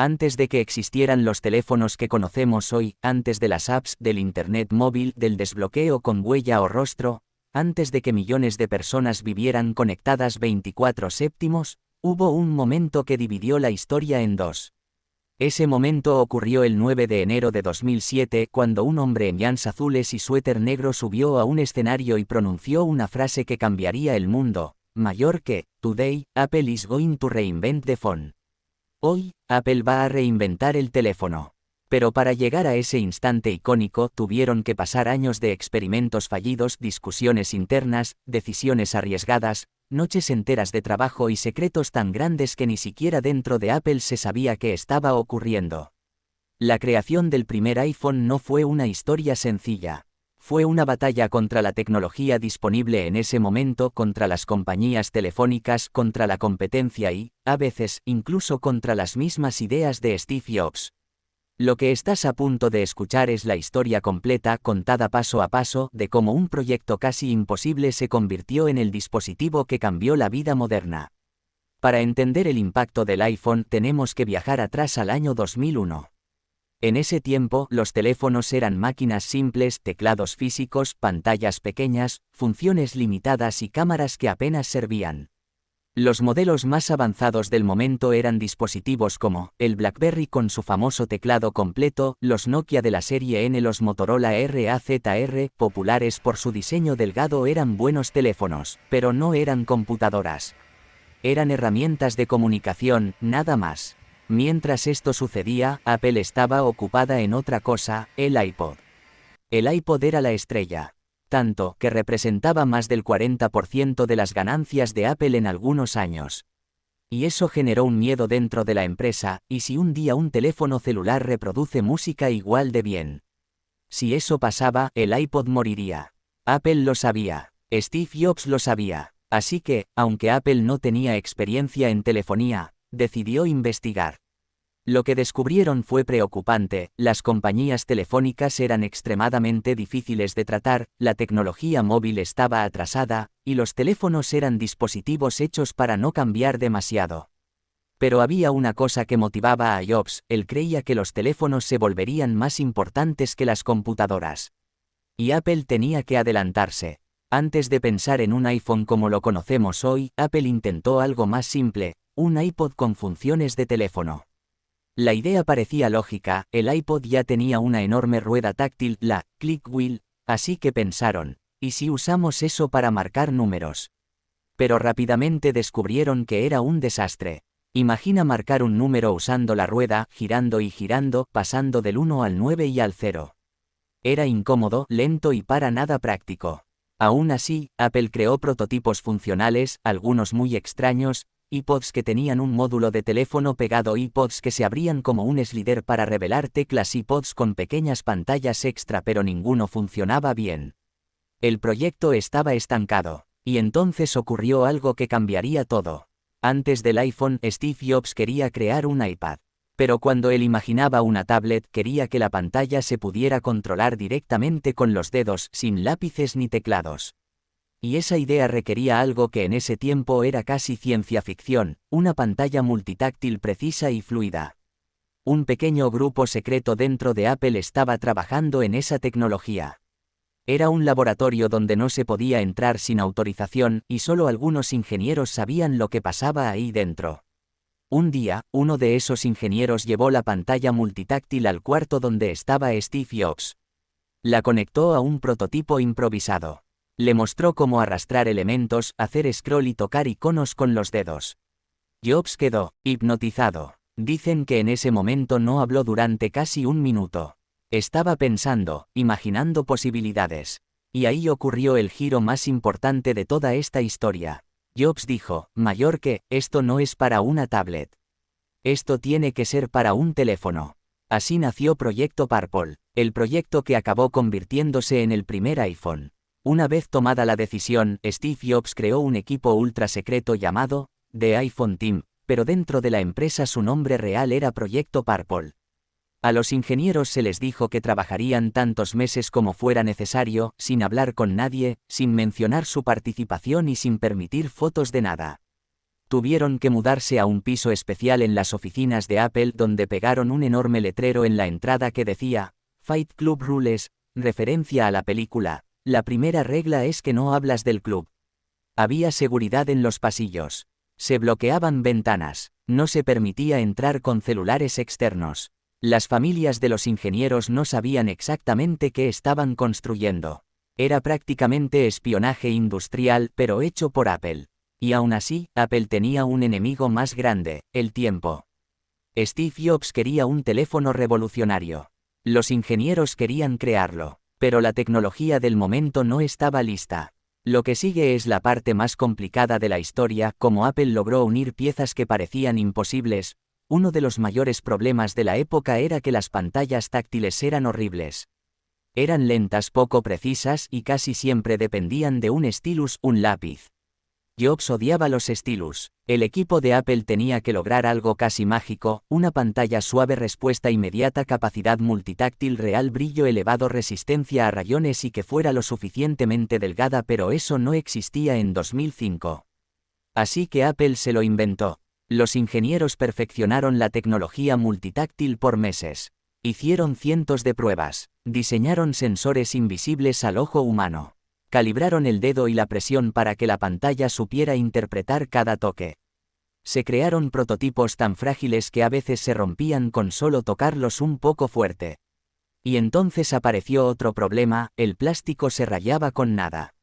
Antes de que existieran los teléfonos que conocemos hoy, antes de las apps, del Internet móvil, del desbloqueo con huella o rostro, antes de que millones de personas vivieran conectadas 24/7, hubo un momento que dividió la historia en dos. Ese momento ocurrió el 9 de enero de 2007 cuando un hombre en llans azules y suéter negro subió a un escenario y pronunció una frase que cambiaría el mundo, mayor que, "Today, Apple is going to reinvent the phone". Hoy, Apple va a reinventar el teléfono. Pero para llegar a ese instante icónico tuvieron que pasar años de experimentos fallidos, discusiones internas, decisiones arriesgadas, noches enteras de trabajo y secretos tan grandes que ni siquiera dentro de Apple se sabía qué estaba ocurriendo. La creación del primer iPhone no fue una historia sencilla. Fue una batalla contra la tecnología disponible en ese momento, contra las compañías telefónicas, contra la competencia y, a veces, incluso contra las mismas ideas de Steve Jobs. Lo que estás a punto de escuchar es la historia completa, contada paso a paso, de cómo un proyecto casi imposible se convirtió en el dispositivo que cambió la vida moderna. Para entender el impacto del iPhone tenemos que viajar atrás al año 2001. En ese tiempo, los teléfonos eran máquinas simples, teclados físicos, pantallas pequeñas, funciones limitadas y cámaras que apenas servían. Los modelos más avanzados del momento eran dispositivos como el BlackBerry con su famoso teclado completo, los Nokia de la serie N, los Motorola RAZR, populares por su diseño delgado, eran buenos teléfonos, pero no eran computadoras. Eran herramientas de comunicación, nada más. Mientras esto sucedía, Apple estaba ocupada en otra cosa, el iPod. El iPod era la estrella. Tanto que representaba más del 40% de las ganancias de Apple en algunos años. Y eso generó un miedo dentro de la empresa, ¿y si un día un teléfono celular reproduce música igual de bien? Si eso pasaba, el iPod moriría. Apple lo sabía. Steve Jobs lo sabía. Así que, aunque Apple no tenía experiencia en telefonía, decidió investigar. Lo que descubrieron fue preocupante: las compañías telefónicas eran extremadamente difíciles de tratar, la tecnología móvil estaba atrasada, y los teléfonos eran dispositivos hechos para no cambiar demasiado. Pero había una cosa que motivaba a Jobs: él creía que los teléfonos se volverían más importantes que las computadoras. Y Apple tenía que adelantarse. Antes de pensar en un iPhone como lo conocemos hoy, Apple intentó algo más simple: un iPod con funciones de teléfono. La idea parecía lógica, el iPod ya tenía una enorme rueda táctil, la Click Wheel, así que pensaron, ¿y si usamos eso para marcar números? Pero rápidamente descubrieron que era un desastre. Imagina marcar un número usando la rueda, girando y girando, pasando del 1 al 9 y al 0. Era incómodo, lento y para nada práctico. Aún así, Apple creó prototipos funcionales, algunos muy extraños, iPods que tenían un módulo de teléfono pegado, iPods que se abrían como un slider para revelar teclas, iPods con pequeñas pantallas extra, pero ninguno funcionaba bien. El proyecto estaba estancado. Y entonces ocurrió algo que cambiaría todo. Antes del iPhone, Steve Jobs quería crear un iPad. Pero cuando él imaginaba una tablet, quería que la pantalla se pudiera controlar directamente con los dedos, sin lápices ni teclados. Y esa idea requería algo que en ese tiempo era casi ciencia ficción: una pantalla multitáctil precisa y fluida. Un pequeño grupo secreto dentro de Apple estaba trabajando en esa tecnología. Era un laboratorio donde no se podía entrar sin autorización, y solo algunos ingenieros sabían lo que pasaba ahí dentro. Un día, uno de esos ingenieros llevó la pantalla multitáctil al cuarto donde estaba Steve Jobs. La conectó a un prototipo improvisado. Le mostró cómo arrastrar elementos, hacer scroll y tocar iconos con los dedos. Jobs quedó hipnotizado. Dicen que en ese momento no habló durante casi un minuto. Estaba pensando, imaginando posibilidades. Y ahí ocurrió el giro más importante de toda esta historia. Jobs dijo: mayor que, esto no es para una tablet. Esto tiene que ser para un teléfono. Así nació Proyecto Purple, el proyecto que acabó convirtiéndose en el primer iPhone. Una vez tomada la decisión, Steve Jobs creó un equipo ultra secreto llamado The iPhone Team, pero dentro de la empresa su nombre real era Proyecto Purple. A los ingenieros se les dijo que trabajarían tantos meses como fuera necesario, sin hablar con nadie, sin mencionar su participación y sin permitir fotos de nada. Tuvieron que mudarse a un piso especial en las oficinas de Apple donde pegaron un enorme letrero en la entrada que decía, Fight Club Rules, referencia a la película, la primera regla es que no hablas del club. Había seguridad en los pasillos. Se bloqueaban ventanas, no se permitía entrar con celulares externos. Las familias de los ingenieros no sabían exactamente qué estaban construyendo. Era prácticamente espionaje industrial pero hecho por Apple. Y aún así, Apple tenía un enemigo más grande, el tiempo. Steve Jobs quería un teléfono revolucionario. Los ingenieros querían crearlo, pero la tecnología del momento no estaba lista. Lo que sigue es la parte más complicada de la historia, cómo Apple logró unir piezas que parecían imposibles. Uno de los mayores problemas de la época era que las pantallas táctiles eran horribles. Eran lentas, poco precisas y casi siempre dependían de un stylus, un lápiz. Jobs odiaba los stylus. El equipo de Apple tenía que lograr algo casi mágico, una pantalla suave, respuesta inmediata, capacidad multitáctil real, brillo elevado, resistencia a rayones y que fuera lo suficientemente delgada, pero eso no existía en 2005. Así que Apple se lo inventó. Los ingenieros perfeccionaron la tecnología multitáctil por meses. Hicieron cientos de pruebas, diseñaron sensores invisibles al ojo humano. Calibraron el dedo y la presión para que la pantalla supiera interpretar cada toque. Se crearon prototipos tan frágiles que a veces se rompían con solo tocarlos un poco fuerte. Y entonces apareció otro problema, el plástico se rayaba con nada.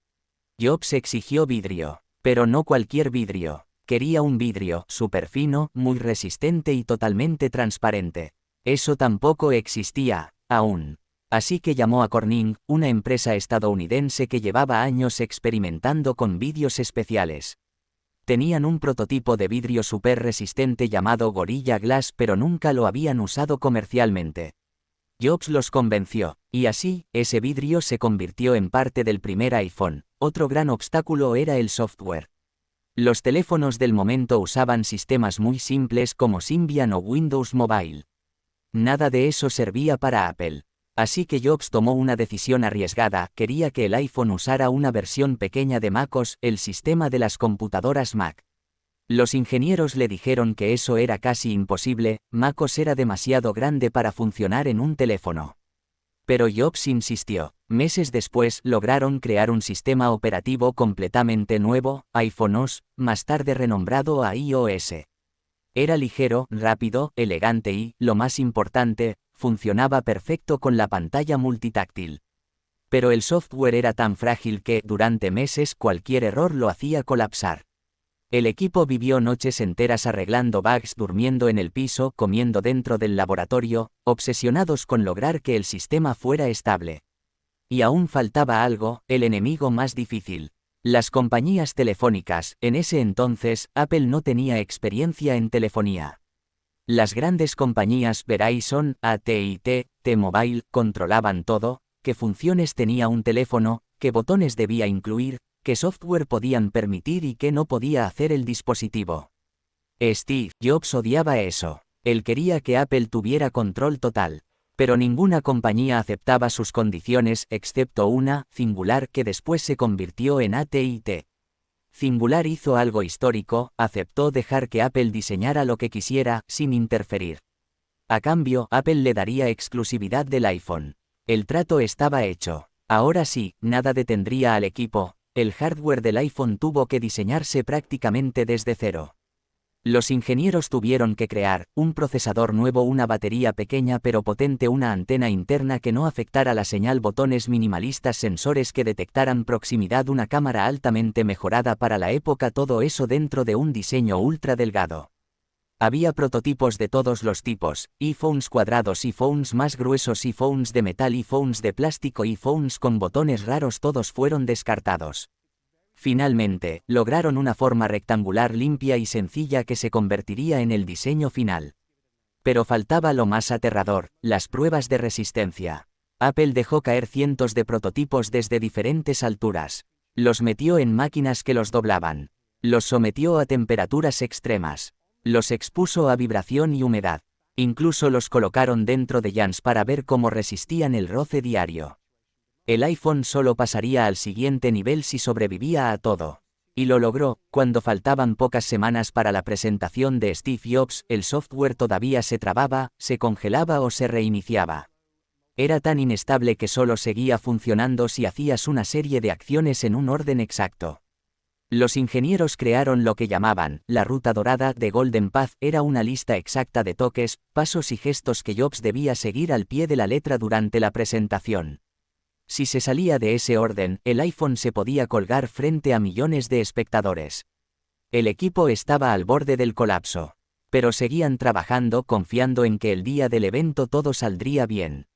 Jobs exigió vidrio, pero no cualquier vidrio. Quería un vidrio súper fino, muy resistente y totalmente transparente. Eso tampoco existía, aún. Así que llamó a Corning, una empresa estadounidense que llevaba años experimentando con vidrios especiales. Tenían un prototipo de vidrio súper resistente llamado Gorilla Glass, pero nunca lo habían usado comercialmente. Jobs los convenció, y así, ese vidrio se convirtió en parte del primer iPhone. Otro gran obstáculo era el software. Los teléfonos del momento usaban sistemas muy simples como Symbian o Windows Mobile. Nada de eso servía para Apple. Así que Jobs tomó una decisión arriesgada, quería que el iPhone usara una versión pequeña de MacOS, el sistema de las computadoras Mac. Los ingenieros le dijeron que eso era casi imposible, MacOS era demasiado grande para funcionar en un teléfono. Pero Jobs insistió. Meses después lograron crear un sistema operativo completamente nuevo, iPhone OS, más tarde renombrado a iOS. Era ligero, rápido, elegante y, lo más importante, funcionaba perfecto con la pantalla multitáctil. Pero el software era tan frágil que, durante meses, cualquier error lo hacía colapsar. El equipo vivió noches enteras arreglando bugs, durmiendo en el piso, comiendo dentro del laboratorio, obsesionados con lograr que el sistema fuera estable. Y aún faltaba algo, el enemigo más difícil. Las compañías telefónicas. En ese entonces, Apple no tenía experiencia en telefonía. Las grandes compañías Verizon, AT&T, T-Mobile, controlaban todo, qué funciones tenía un teléfono, qué botones debía incluir, qué software podían permitir y qué no podía hacer el dispositivo. Steve Jobs odiaba eso. Él quería que Apple tuviera control total. Pero ninguna compañía aceptaba sus condiciones, excepto una, Singular, que después se convirtió en AT&T. Singular hizo algo histórico, aceptó dejar que Apple diseñara lo que quisiera, sin interferir. A cambio, Apple le daría exclusividad del iPhone. El trato estaba hecho. Ahora sí, nada detendría al equipo. El hardware del iPhone tuvo que diseñarse prácticamente desde cero. Los ingenieros tuvieron que crear un procesador nuevo, una batería pequeña pero potente, una antena interna que no afectara la señal, botones minimalistas, sensores que detectaran proximidad, una cámara altamente mejorada para la época, todo eso dentro de un diseño ultra delgado. Había prototipos de todos los tipos, iPhones cuadrados, iPhones más gruesos, iPhones de metal, iPhones de plástico, iPhones con botones raros, todos fueron descartados. Finalmente, lograron una forma rectangular limpia y sencilla que se convertiría en el diseño final. Pero faltaba lo más aterrador, las pruebas de resistencia. Apple dejó caer cientos de prototipos desde diferentes alturas. Los metió en máquinas que los doblaban. Los sometió a temperaturas extremas. Los expuso a vibración y humedad. Incluso los colocaron dentro de jams para ver cómo resistían el roce diario. El iPhone solo pasaría al siguiente nivel si sobrevivía a todo. Y lo logró. Cuando faltaban pocas semanas para la presentación de Steve Jobs, el software todavía se trababa, se congelaba o se reiniciaba. Era tan inestable que solo seguía funcionando si hacías una serie de acciones en un orden exacto. Los ingenieros crearon lo que llamaban la ruta dorada de Golden Path. Era una lista exacta de toques, pasos y gestos que Jobs debía seguir al pie de la letra durante la presentación. Si se salía de ese orden, el iPhone se podía colgar frente a millones de espectadores. El equipo estaba al borde del colapso. Pero seguían trabajando confiando en que el día del evento todo saldría bien.